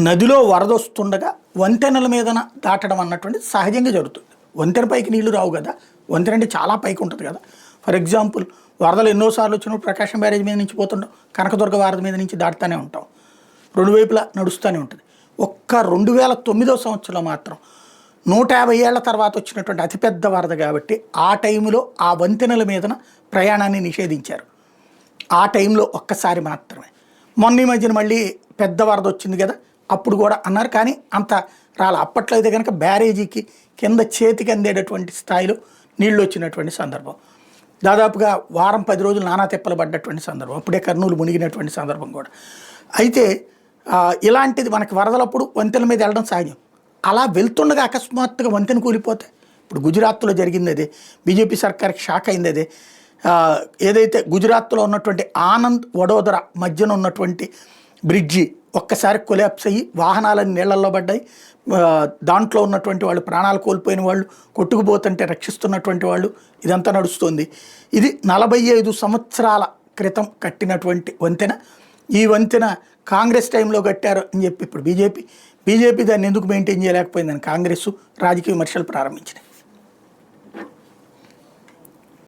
నదిలో వరదొస్తుండగా వంతెనల మీదన దాటడం అన్నటువంటిది సహజంగా జరుగుతుంది. వంతెన పైకి నీళ్లు రావు కదా, వంతెన అంటే చాలా పైకి ఉంటుంది కదా. ఫర్ ఎగ్జాంపుల్ వరదలు ఎన్నోసార్లు వచ్చినప్పుడు ప్రకాశం బ్యారేజ్ మీద నుంచి పోతుంటాం, కనకదుర్గ వారధి మీద నుంచి దాటుతూనే ఉంటాం, రెండు వైపులా నడుస్తూనే ఉంటుంది. ఒక్క 2009వ సంవత్సరంలో మాత్రం 150 ఏళ్ల తర్వాత వచ్చినటువంటి అతిపెద్ద వరద కాబట్టి ఆ టైంలో ఆ వంతెనల మీదన ప్రయాణాన్ని నిషేధించారు. ఆ టైంలో ఒక్కసారి మాత్రమే. మొన్న ఈ మధ్యన మళ్ళీ పెద్ద వరద వచ్చింది కదా, అప్పుడు కూడా అన్నారు, కానీ అంత రాలే. అప్పట్లో అయితే కనుక బ్యారేజీకి కింద చేతికి అందేటటువంటి స్థాయిలో నీళ్ళు వచ్చినటువంటి సందర్భం, దాదాపుగా వారం 10 రోజులు నానా తెప్పలు పడ్డటువంటి సందర్భం, అప్పుడే కర్నూలు మునిగినటువంటి సందర్భం కూడా. అయితే ఇలాంటిది మనకి వరదలప్పుడు వంతెన మీద వెళ్ళడం సహజం. అలా వెళ్తుండగా అకస్మాత్తుగా వంతెన కూలిపోతే, ఇప్పుడు గుజరాత్లో జరిగింది అదే, బీజేపీ సర్కార్కి షాక్ అయింది అదే. ఏదైతే గుజరాత్లో ఉన్నటువంటి ఆనంద్ వడోదర మధ్యన ఉన్నటువంటి బ్రిడ్జి ఒక్కసారి కొలాప్స్ అయ్యి వాహనాలన్నీ నీళ్లలో పడ్డాయి. దాంట్లో ఉన్నటువంటి వాళ్ళు, ప్రాణాలు కోల్పోయిన వాళ్ళు, కొట్టుకుపోతుంటే రక్షిస్తున్నటువంటి వాళ్ళు, ఇదంతా నడుస్తుంది. ఇది 45 సంవత్సరాల క్రితం కట్టినటువంటి వంతెన. ఈ వంతెన కాంగ్రెస్ టైంలో కట్టారు అని చెప్పి ఇప్పుడు బీజేపీ దాన్ని ఎందుకు మెయింటైన్ చేయలేకపోయిందని కాంగ్రెస్ రాజకీయ విమర్శలు ప్రారంభించింది.